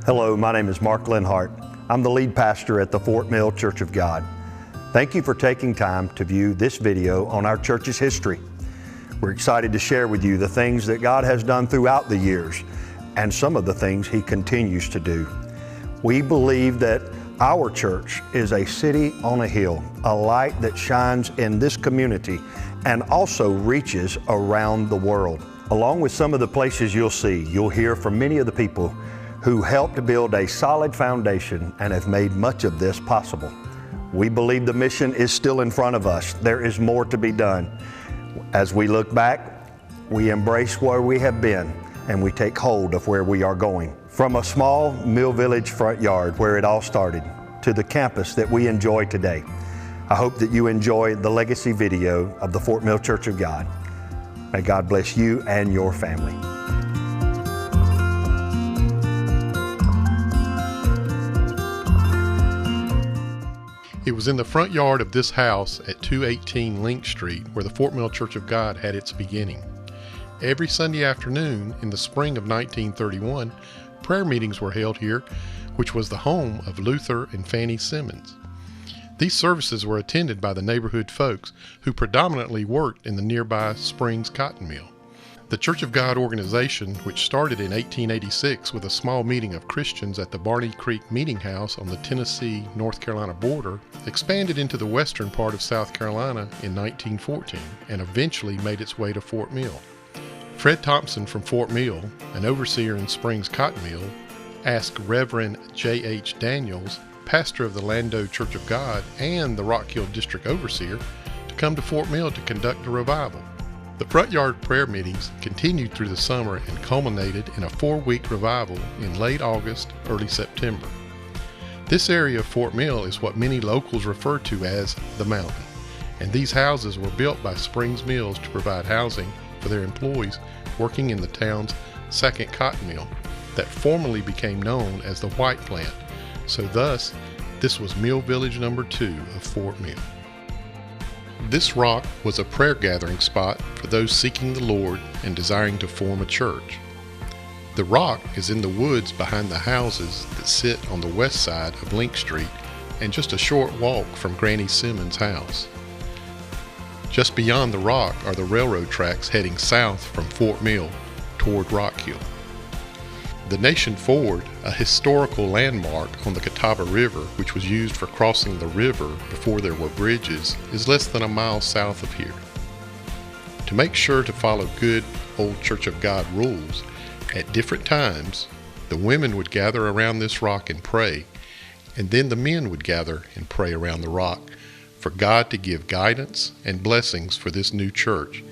Hello, my name is Mark Leonhardt. I'm the lead pastor at the Fort Mill Church of God. Thank you for taking time to view this video on our church's history. We're excited to share with you the things that God has done throughout the years and some of the things He continues to do. We believe that our church is a city on a hill, a light that shines in this community and also reaches around the world. Along with some of the places you'll hear from many of the people who helped build a solid foundation and have made much of this possible. We believe the mission is still in front of us. There is more to be done. As we look back, we embrace where we have been and we take hold of where we are going. From a small Mill Village front yard where it all started to the campus that we enjoy today. I hope that you enjoy the legacy video of the Fort Mill Church of God. May God bless you and your family. It was in the front yard of this house at 218 Link Street where the Fort Mill Church of God had its beginning. Every Sunday afternoon in the spring of 1931, prayer meetings were held here, which was the home of Luther and Fanny Simmons. These services were attended by the neighborhood folks who predominantly worked in the nearby Springs cotton mill. The Church of God organization, which started in 1886 with a small meeting of Christians at the Barney Creek Meeting House on the Tennessee-North Carolina border, expanded into the western part of South Carolina in 1914 and eventually made its way to Fort Mill. Fred Thompson from Fort Mill, an overseer in Springs Cotton Mill, asked Reverend J.H. Daniels, pastor of the Lando Church of God and the Rock Hill District Overseer, to come to Fort Mill to conduct a revival. The front yard prayer meetings continued through the summer and culminated in a 4-week revival in late August, early September. This area of Fort Mill is what many locals refer to as the Mountain, and these houses were built by Springs Mills to provide housing for their employees working in the town's second cotton mill that formerly became known as the White Plant. So thus, this was Mill Village number 2 of Fort Mill. This rock was a prayer gathering spot for those seeking the Lord and desiring to form a church. The rock is in the woods behind the houses that sit on the west side of Link Street and just a short walk from Granny Simmons' house. Just beyond the rock are the railroad tracks heading south from Fort Mill toward Rock Hill. The Nation Ford, a historical landmark on the Catawba River which was used for crossing the river before there were bridges, is less than a mile south of here. To make sure to follow good old Church of God rules, at different times the women would gather around this rock and pray, and then the men would gather and pray around the rock for God to give guidance and blessings for this new church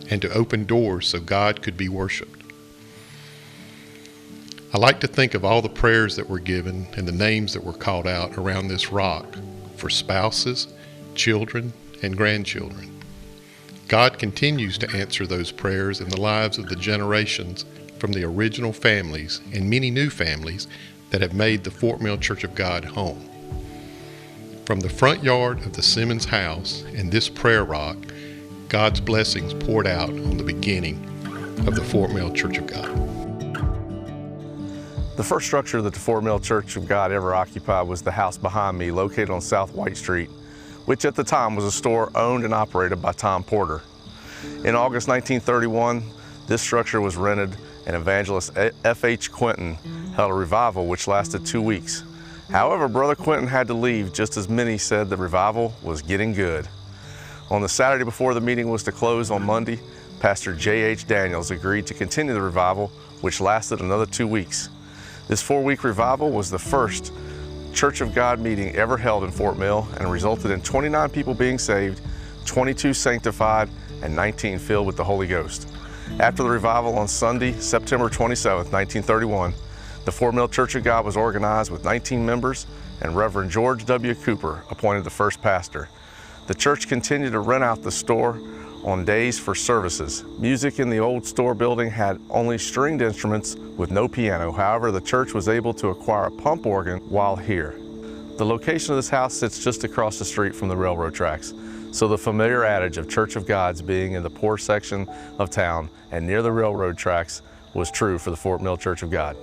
and to open doors so God could be worshiped. I like to think of all the prayers that were given and the names that were called out around this rock for spouses, children, and grandchildren. God continues to answer those prayers in the lives of the generations from the original families and many new families that have made the Fort Mill Church of God home. From the front yard of the Simmons house and this prayer rock, God's blessings poured out on the beginning of the Fort Mill Church of God. The first structure that the Fort Mill Church of God ever occupied was the house behind me, located on South White Street, which at the time was a store owned and operated by Tom Porter. In August 1931, this structure was rented and evangelist F.H. Quinton held a revival which lasted 2 weeks. However, Brother Quinton had to leave just as many said the revival was getting good. On the Saturday before the meeting was to close on Monday, Pastor J.H. Daniels agreed to continue the revival, which lasted another 2 weeks. This 4-week revival was the first Church of God meeting ever held in Fort Mill and resulted in 29 people being saved, 22 sanctified, and 19 filled with the Holy Ghost. After the revival on Sunday, September 27, 1931, the Fort Mill Church of God was organized with 19 members and Reverend George W. Cooper appointed the first pastor. The church continued to rent out the store on days for services. Music in the old store building had only stringed instruments with no piano. However, the church was able to acquire a pump organ while here. The location of this house sits just across the street from the railroad tracks, so the familiar adage of Church of God's being in the poor section of town and near the railroad tracks was true for the Fort Mill Church of God.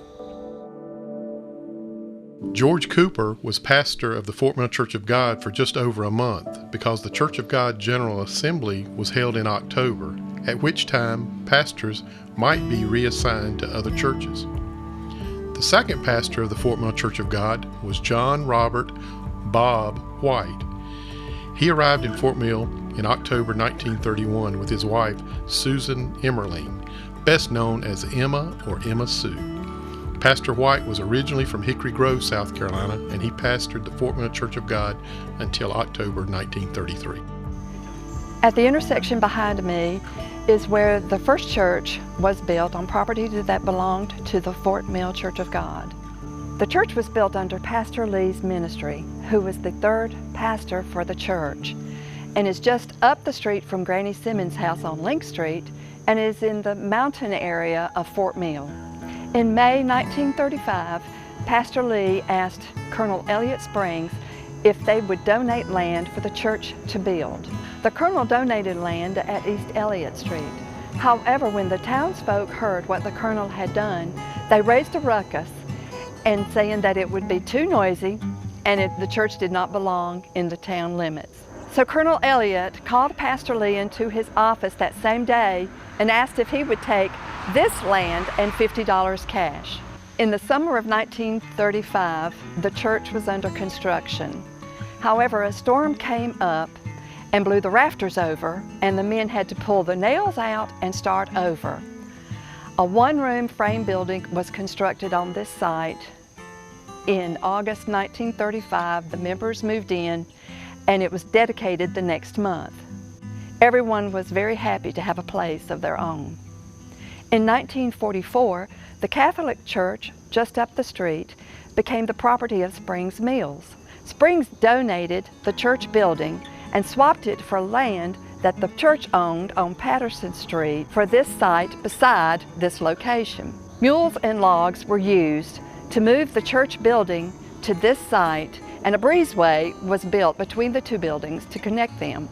George Cooper was pastor of the Fort Mill Church of God for just over a month because the Church of God General Assembly was held in October, at which time pastors might be reassigned to other churches. The second pastor of the Fort Mill Church of God was John Robert Bob White. He arrived in Fort Mill in October 1931 with his wife Susan Emmerling, best known as Emma or Emma Sue. Pastor White was originally from Hickory Grove, South Carolina, and he pastored the Fort Mill Church of God until October 1933. At the intersection behind me is where the first church was built on property that belonged to the Fort Mill Church of God. The church was built under Pastor Lee's ministry, who was the third pastor for the church, and is just up the street from Granny Simmons' house on Link Street, and is in the mountain area of Fort Mill. In May 1935, Pastor Lee asked Colonel Elliott Springs if they would donate land for the church to build. The colonel donated land at East Elliott Street. However, when the townsfolk heard what the colonel had done, they raised a ruckus and saying that it would be too noisy and the church did not belong in the town limits. So Colonel Elliott called Pastor Lee into his office that same day and asked if he would take this land and $50 cash. In the summer of 1935, the church was under construction. However, a storm came up and blew the rafters over, and the men had to pull the nails out and start over. A one-room frame building was constructed on this site. In August 1935, the members moved in, and it was dedicated the next month. Everyone was very happy to have a place of their own. In 1944, the Catholic Church, just up the street, became the property of Springs Mills. Springs donated the church building and swapped it for land that the church owned on Patterson Street for this site beside this location. Mules and logs were used to move the church building to this site, and a breezeway was built between the two buildings to connect them.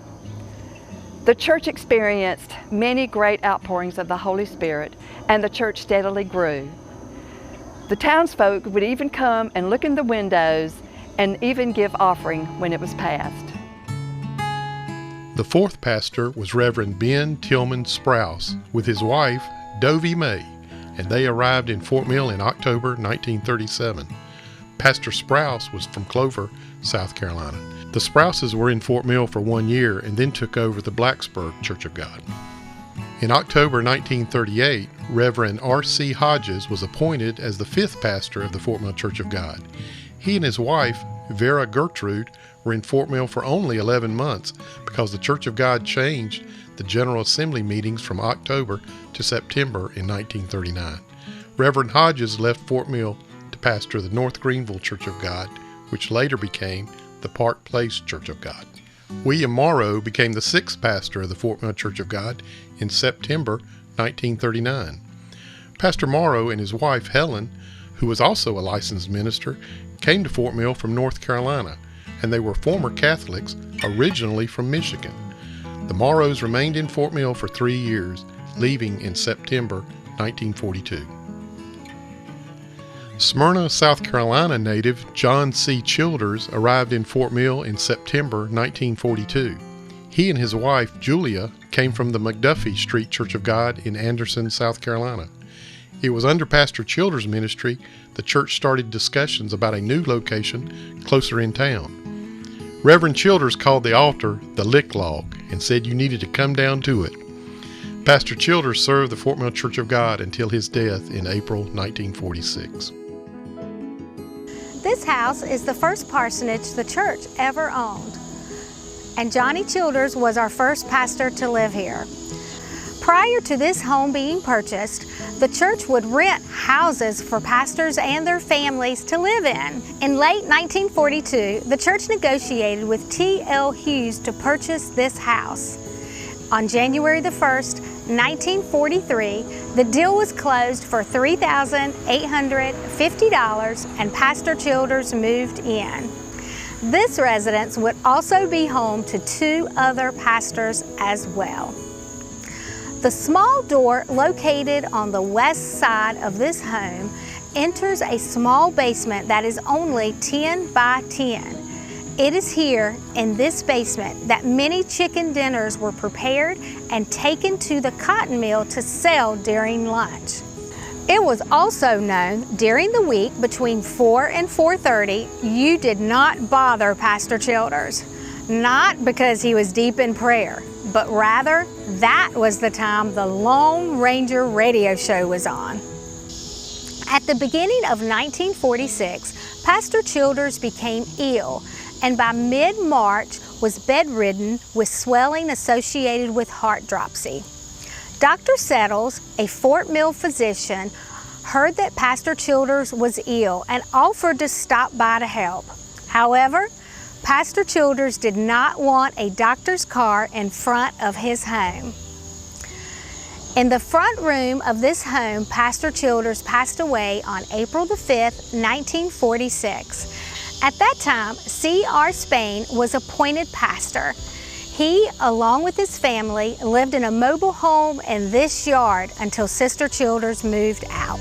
The church experienced many great outpourings of the Holy Spirit, and the church steadily grew. The townsfolk would even come and look in the windows and even give offering when it was passed. The fourth pastor was Reverend Ben Tillman Sprouse with his wife, Dovie May, and they arrived in Fort Mill in October 1937. Pastor Sprouse was from Clover, South Carolina. The Sprouses were in Fort Mill for 1 year and then took over the Blacksburg Church of God. In October 1938, Reverend R.C. Hodges was appointed as the fifth pastor of the Fort Mill Church of God. He and his wife, Vera Gertrude, were in Fort Mill for only 11 months because the Church of God changed the General Assembly meetings from October to September in 1939. Reverend Hodges left Fort Mill to pastor the North Greenville Church of God, which later became the Park Place Church of God. William Morrow became the sixth pastor of the Fort Mill Church of God in September 1939. Pastor Morrow and his wife Helen, who was also a licensed minister, came to Fort Mill from North Carolina, and they were former Catholics originally from Michigan. The Morrows remained in Fort Mill for 3 years, leaving in September 1942. Smyrna, South Carolina native John C. Childers arrived in Fort Mill in September 1942. He and his wife, Julia, came from the McDuffie Street Church of God in Anderson, South Carolina. It was under Pastor Childers' ministry the church started discussions about a new location closer in town. Reverend Childers called the altar the Lick Log and said you needed to come down to it. Pastor Childers served the Fort Mill Church of God until his death in April 1946. This house is the first parsonage the church ever owned, and Johnny Childers was our first pastor to live here. Prior to this home being purchased, the church would rent houses for pastors and their families to live in. In late 1942, the church negotiated with T.L. Hughes to purchase this house. On January the 1st, 1943, the deal was closed for $3,850 and Pastor Childers moved in. This residence would also be home to 2 other pastors as well. The small door located on the west side of this home enters a small basement that is only 10 by 10. It is here in this basement that many chicken dinners were prepared and taken to the cotton mill to sell during lunch. It was also known during the week between 4 and 4:30, you did not bother Pastor Childers. Not because he was deep in prayer, but rather that was the time the Lone Ranger radio show was on. At the beginning of 1946, Pastor Childers became ill and by mid-March was bedridden with swelling associated with heart dropsy. Dr. Settles, a Fort Mill physician, heard that Pastor Childers was ill and offered to stop by to help. However, Pastor Childers did not want a doctor's car in front of his home. In the front room of this home, Pastor Childers passed away on April the 5th, 1946. At that time, C.R. Spain was appointed pastor. He, along with his family, lived in a mobile home in this yard until Sister Childers moved out.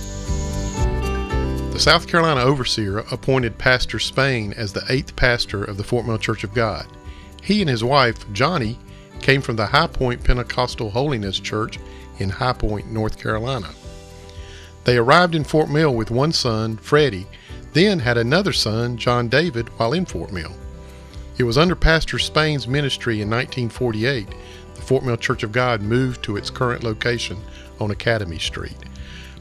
The South Carolina overseer appointed Pastor Spain as the 8th pastor of the Fort Mill Church of God. He and his wife, Johnny, came from the High Point Pentecostal Holiness Church in High Point, North Carolina. They arrived in Fort Mill with one son, Freddie, then had another son, John David, while in Fort Mill. It was under Pastor Spain's ministry in 1948, the Fort Mill Church of God moved to its current location on Academy Street.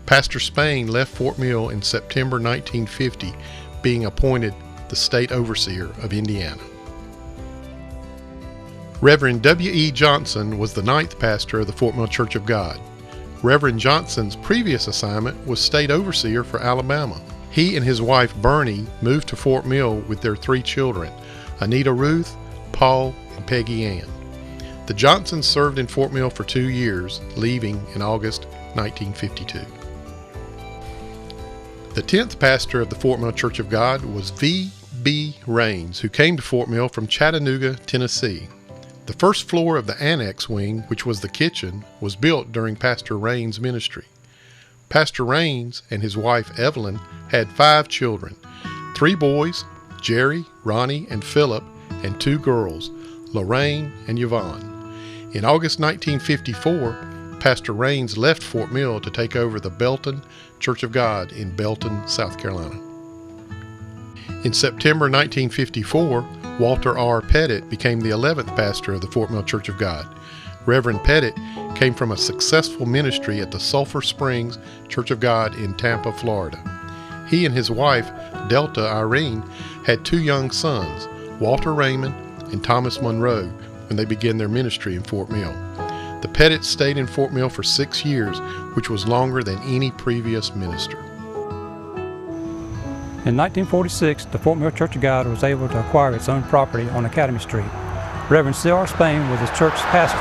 Pastor Spain left Fort Mill in September 1950, being appointed the state overseer of Indiana. Reverend W.E. Johnson was the 9th pastor of the Fort Mill Church of God. Reverend Johnson's previous assignment was state overseer for Alabama. He and his wife Bernie moved to Fort Mill with their 3 children, Anita Ruth, Paul, and Peggy Ann. The Johnsons served in Fort Mill for 2 years, leaving in August 1952. The 10th pastor of the Fort Mill Church of God was V.B. Raines, who came to Fort Mill from Chattanooga, Tennessee. The first floor of the annex wing, which was the kitchen, was built during Pastor Raines' ministry. Pastor Raines and his wife Evelyn had 5 children, 3 boys, Jerry, Ronnie, and Philip, and 2 girls, Lorraine and Yvonne. In August 1954, Pastor Raines left Fort Mill to take over the Belton Church of God in Belton, South Carolina. In September 1954, Walter R. Pettitt became the 11th pastor of the Fort Mill Church of God. Reverend Pettitt came from a successful ministry at the Sulphur Springs Church of God in Tampa, Florida. He and his wife, Delta Irene, had 2 young sons, Walter Raymond and Thomas Monroe, when they began their ministry in Fort Mill. The Pettitts stayed in Fort Mill for 6 years, which was longer than any previous minister. In 1946, the Fort Mill Church of God was able to acquire its own property on Academy Street. Reverend C.R. Spain was its church's pastor.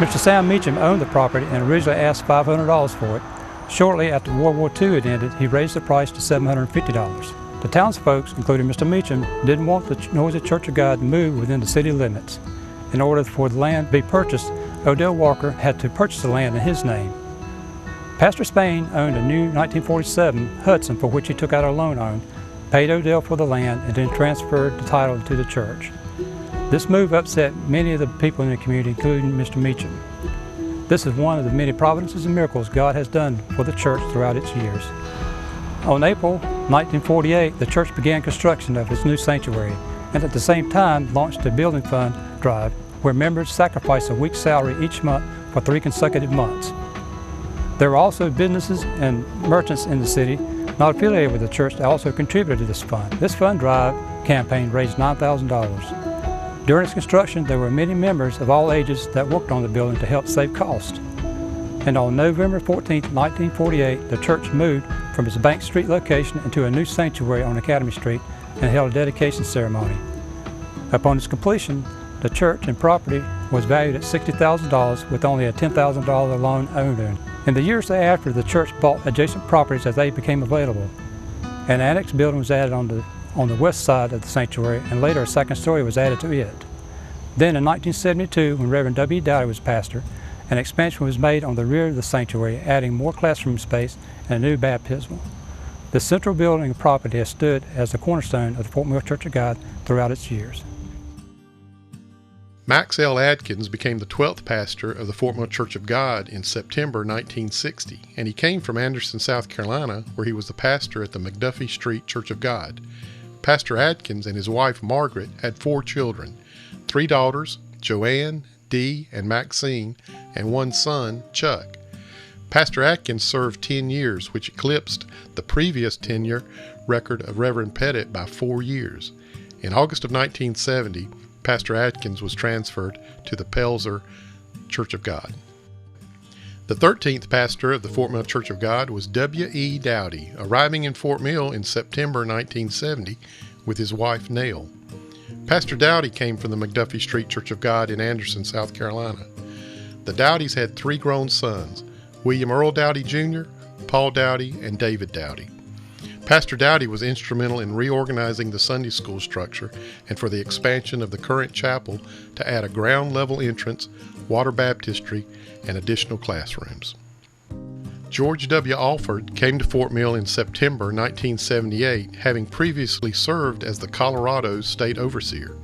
Mr. Sam Meacham owned the property and originally asked $500 for it. Shortly after World War II had ended, he raised the price to $750. The townsfolk, including Mr. Meacham, didn't want the Noisy Church of God to move within the city limits. In order for the land to be purchased, Odell Walker had to purchase the land in his name. Pastor Spain owned a new 1947 Hudson for which he took out a loan on, paid Odell for the land, and then transferred the title to the church. This move upset many of the people in the community, including Mr. Meacham. This is one of the many providences and miracles God has done for the church throughout its years. On April 1948, the church began construction of its new sanctuary, and at the same time launched a building fund drive where members sacrificed a week's salary each month for 3 consecutive months. There were also businesses and merchants in the city not affiliated with the church that also contributed to this fund. This fund drive campaign raised $9,000. During its construction, there were many members of all ages that worked on the building to help save costs. And on November 14, 1948, the church moved from its Bank Street location into a new sanctuary on Academy Street and held a dedication ceremony. Upon its completion, the church and property was valued at $60,000 with only a $10,000 loan owed on it. In the years thereafter, the church bought adjacent properties as they became available. An annex building was added on the west side of the sanctuary, and later a second story was added to it. Then in 1972, when Reverend W.E. Dowdy was pastor, an expansion was made on the rear of the sanctuary, adding more classroom space and a new baptismal. This central building and property has stood as the cornerstone of the Fort Mill Church of God throughout its years. Max L. Atkins became the 12th pastor of the Fort Mill Church of God in September 1960, and he came from Anderson, South Carolina, where he was the pastor at the McDuffie Street Church of God. Pastor Atkins and his wife Margaret had 4 children, 3 daughters, Joanne, Dee, and Maxine, and 1 son, Chuck. Pastor Atkins served 10 years, which eclipsed the previous tenure record of Reverend Pettitt by 4 years. In August of 1970, Pastor Atkins was transferred to the Pelzer Church of God. The 13th pastor of the Fort Mill Church of God was W.E. Dowdy, arriving in Fort Mill in September 1970 with his wife Nell. Pastor Dowdy came from the McDuffie Street Church of God in Anderson, South Carolina. The Dowdys had 3 grown sons, William Earl Dowdy Jr., Paul Dowdy, and David Dowdy. Pastor Dowdy was instrumental in reorganizing the Sunday school structure and for the expansion of the current chapel to add a ground-level entrance, water baptistry, and additional classrooms. George W. Alford came to Fort Mill in September 1978, having previously served as the Colorado State Overseer.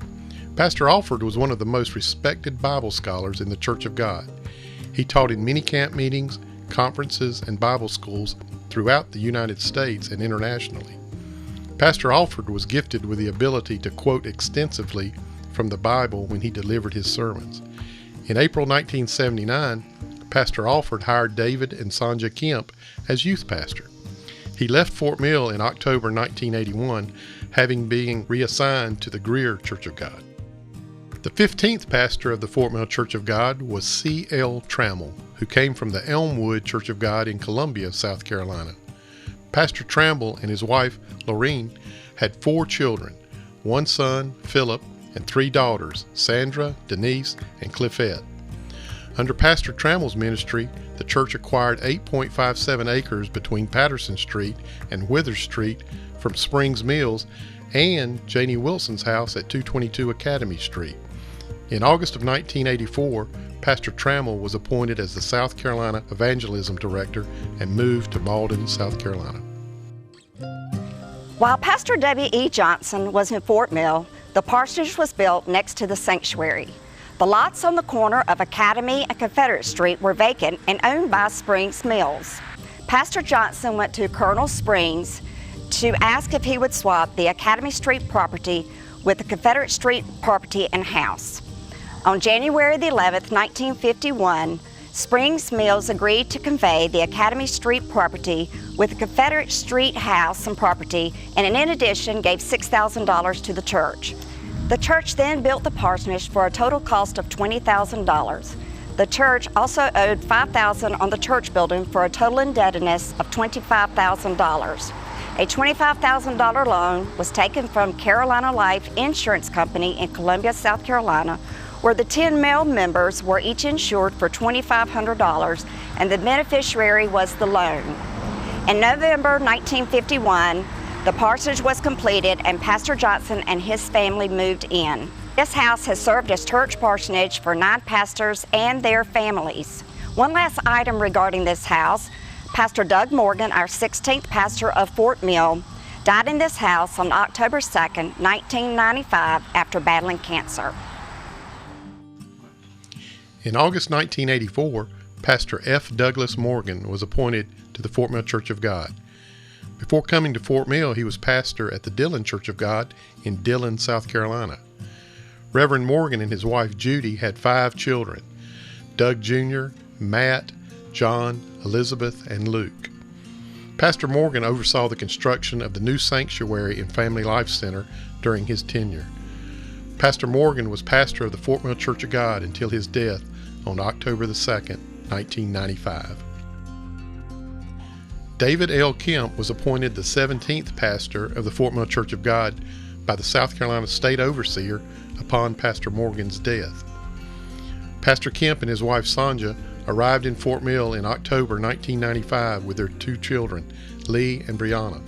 Pastor Alford was one of the most respected Bible scholars in the Church of God. He taught in many camp meetings, conferences, and Bible schools throughout the United States and internationally. Pastor Alford was gifted with the ability to quote extensively from the Bible when he delivered his sermons. In April 1979, Pastor Alford hired David and Sonja Kemp as youth pastor. He left Fort Mill in October 1981, having been reassigned to the Greer Church of God. The 15th pastor of the Fort Mill Church of God was C.L. Trammell, who came from the Elmwood Church of God in Columbia, South Carolina. Pastor Trammell and his wife, Lorene, had 4 children, 1 son, Philip, and 3 daughters, Sandra, Denise, and Cliffette. Under Pastor Trammell's ministry, the church acquired 8.57 acres between Patterson Street and Withers Street from Springs Mills and Janie Wilson's house at 222 Academy Street. In August of 1984, Pastor Trammell was appointed as the South Carolina Evangelism Director and moved to Malden, South Carolina. While Pastor W.E. Johnson was in Fort Mill, the parsonage was built next to the sanctuary. The lots on the corner of Academy and Confederate Street were vacant and owned by Springs Mills. Pastor Johnson went to Colonel Springs to ask if he would swap the Academy Street property with the Confederate Street property and house. On January the 11th, 1951, Springs Mills agreed to convey the Academy Street property with the Confederate Street house and property, and in addition gave $6,000 to the church. The church then built the parsonage for a total cost of $20,000. The church also owed $5,000 on the church building for a total indebtedness of $25,000. A $25,000 loan was taken from Carolina Life Insurance Company in Columbia, South Carolina, where the 10 male members were each insured for $2,500, and the beneficiary was the loan. In November 1951, the parsonage was completed and Pastor Johnson and his family moved in. This house has served as church parsonage for 9 pastors and their families. One last item regarding this house: Pastor Doug Morgan, our 16th pastor of Fort Mill, died in this house on October 2nd, 1995 after battling cancer. In August 1984, Pastor F. Douglas Morgan was appointed to the Fort Mill Church of God. Before coming to Fort Mill, he was pastor at the Dillon Church of God in Dillon, South Carolina. Reverend Morgan and his wife Judy had 5 children: Doug Jr., Matt, John, Elizabeth, and Luke. Pastor Morgan oversaw the construction of the new sanctuary and Family Life Center during his tenure. Pastor Morgan was pastor of the Fort Mill Church of God until his death on October the 2nd, 1995. David L. Kemp was appointed the 17th pastor of the Fort Mill Church of God by the South Carolina State Overseer upon Pastor Morgan's death. Pastor Kemp and his wife Sonja arrived in Fort Mill in October 1995 with their 2 children, Lee and Brianna.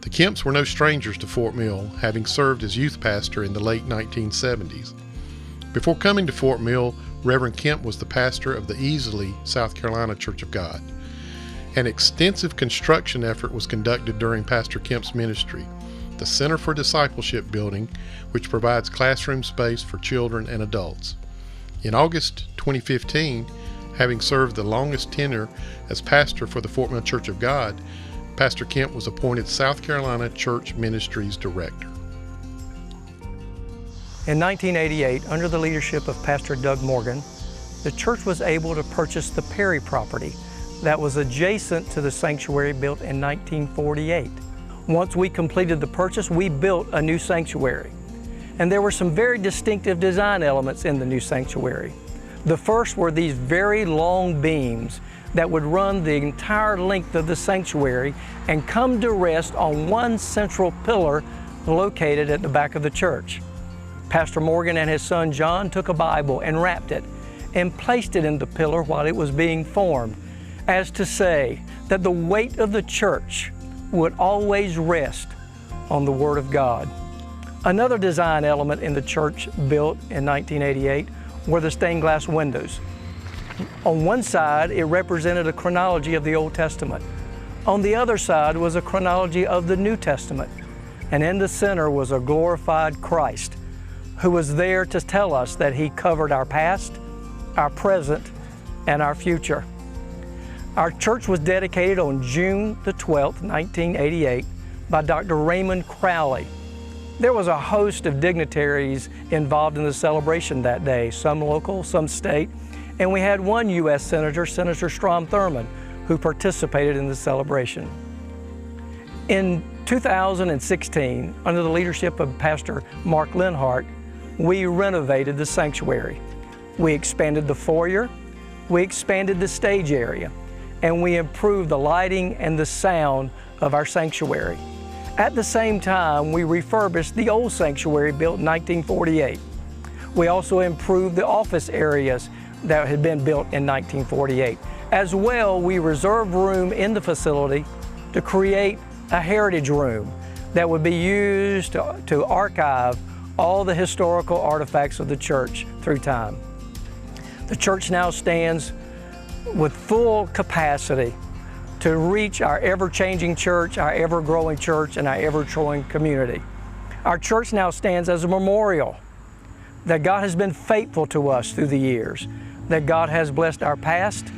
The Kemps were no strangers to Fort Mill, having served as youth pastor in the late 1970s. Before coming to Fort Mill, Reverend Kemp was the pastor of the Easley, South Carolina Church of God. An extensive construction effort was conducted during Pastor Kemp's ministry. The Center for Discipleship building, which provides classroom space for children and adults. In August 2015, having served the longest tenure as pastor for the Fort Mill Church of God, Pastor Kemp was appointed South Carolina Church Ministries Director. In 1988, under the leadership of Pastor Doug Morgan, the church was able to purchase the Perry property that was adjacent to the sanctuary built in 1948. Once we completed the purchase, we built a new sanctuary. And there were some very distinctive design elements in the new sanctuary. The first were these very long beams that would run the entire length of the sanctuary and come to rest on one central pillar located at the back of the church. Pastor Morgan and his son John took a Bible and wrapped it and placed it in the pillar while it was being formed, as to say that the weight of the church would always rest on the Word of God. Another design element in the church built in 1988 were the stained glass windows. On one side, it represented a chronology of the Old Testament. On the other side was a chronology of the New Testament. And in the center was a glorified Christ who was there to tell us that He covered our past, our present, and our future. Our church was dedicated on June the 12th, 1988 by Dr. Raymond Crowley. There was a host of dignitaries involved in the celebration that day, some local, some state, and we had one U.S. Senator, Senator Strom Thurmond, who participated in the celebration. In 2016, under the leadership of Pastor Mark Leonhardt, we renovated the sanctuary. We expanded the foyer, we expanded the stage area, and we improved the lighting and the sound of our sanctuary. At the same time, we refurbished the old sanctuary built in 1948. We also improved the office areas that had been built in 1948. As well, we reserved room in the facility to create a heritage room that would be used to archive all the historical artifacts of the church through time. The church now stands with full capacity to reach our ever-changing church, our ever-growing church, and our ever-growing community. Our church now stands as a memorial that God has been faithful to us through the years, that God has blessed our past,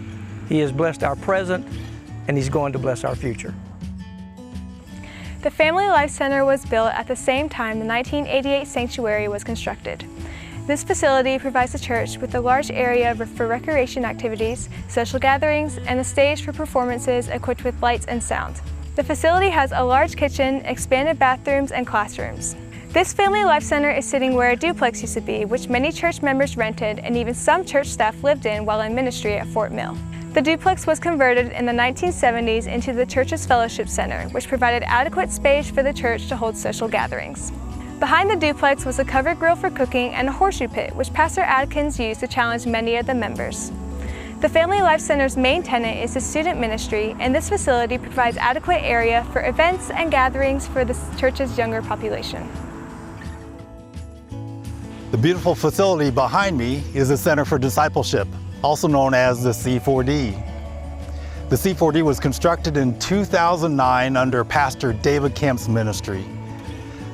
He has blessed our present, and He's going to bless our future. The Family Life Center was built at the same time the 1988 sanctuary was constructed. This facility provides the church with a large area for recreation activities, social gatherings, and a stage for performances equipped with lights and sound. The facility has a large kitchen, expanded bathrooms, and classrooms. This Family Life Center is sitting where a duplex used to be, which many church members rented and even some church staff lived in while in ministry at Fort Mill. The duplex was converted in the 1970s into the church's fellowship center, which provided adequate space for the church to hold social gatherings. Behind the duplex was a covered grill for cooking and a horseshoe pit, which Pastor Atkins used to challenge many of the members. The Family Life Center's main tenet is the student ministry, and this facility provides adequate area for events and gatherings for the church's younger population. The beautiful facility behind me is the Center for Discipleship, also known as the C4D. The C4D was constructed in 2009 under Pastor David Kemp's ministry.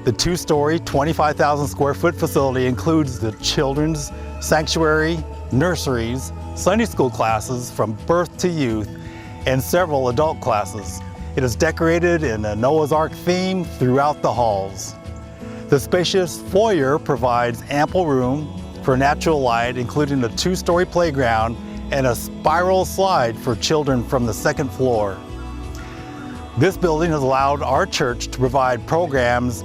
The two-story, 25,000 square foot facility includes the children's sanctuary, nurseries, Sunday school classes from birth to youth, and several adult classes. It is decorated in a Noah's Ark theme throughout the halls. The spacious foyer provides ample room for natural light, including a two-story playground and a spiral slide for children from the second floor. This building has allowed our church to provide programs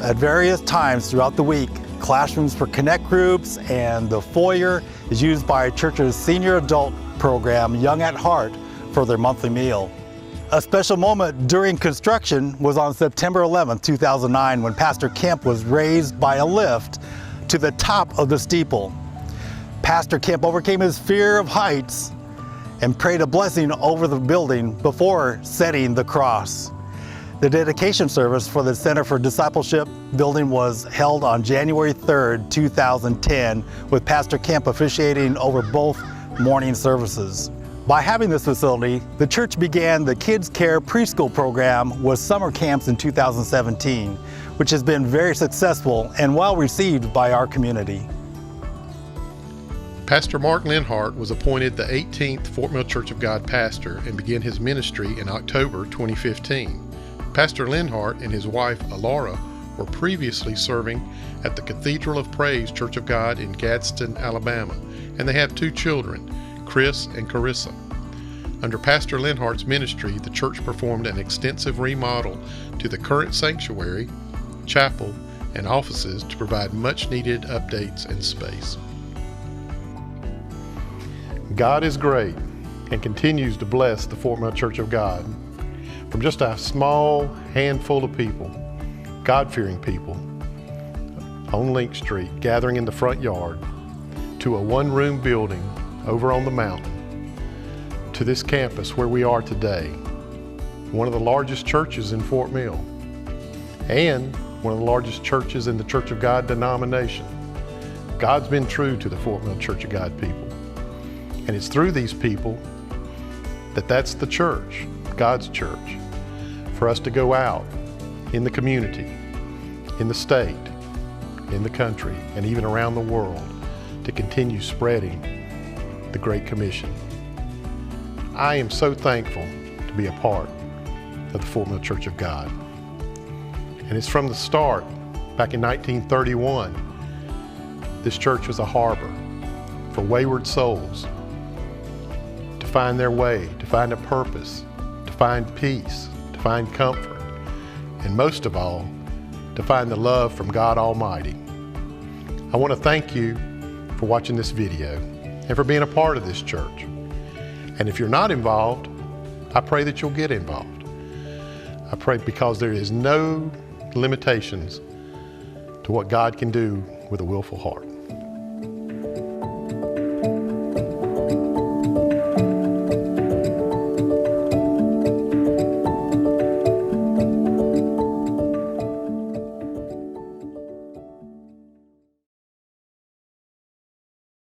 at various times throughout the week, classrooms for connect groups, and the foyer is used by our church's senior adult program, Young at Heart, for their monthly meal. A special moment during construction was on September 11, 2009, when Pastor Kemp was raised by a lift to the top of the steeple. Pastor Kemp overcame his fear of heights and prayed a blessing over the building before setting the cross. The dedication service for the Center for Discipleship building was held on January 3rd, 2010, with Pastor Kemp officiating over both morning services. By having this facility, the church began the Kids Care Preschool program with summer camps in 2017, which has been very successful and well received by our community. Pastor Mark Leonhardt was appointed the 18th Fort Mill Church of God pastor and began his ministry in October 2015. Pastor Leonhardt and his wife Alora were previously serving at the Cathedral of Praise Church of God in Gadsden, Alabama, and they have 2 children, Chris and Carissa. Under Pastor Leonhardt's ministry, the church performed an extensive remodel to the current sanctuary, chapel, and offices to provide much-needed updates and space. God is great and continues to bless the Fort Mill Church of God. From just a small handful of people, God-fearing people, on Link Street, gathering in the front yard, to a one-room building over on the mountain, to this campus where we are today, one of the largest churches in Fort Mill, and one of the largest churches in the Church of God denomination. God's been true to the Fort Mill Church of God people. And it's through these people that's the church, God's church, for us to go out in the community, in the state, in the country, and even around the world to continue spreading the Great Commission. I am so thankful to be a part of the Fort Mill Church of God. And it's from the start, back in 1931, this church was a harbor for wayward souls to find their way, to find a purpose, to find peace, to find comfort, and most of all, to find the love from God Almighty. I want to thank you for watching this video and for being a part of this church. And if you're not involved, I pray that you'll get involved. I pray because there is no limitations to what God can do with a willful heart.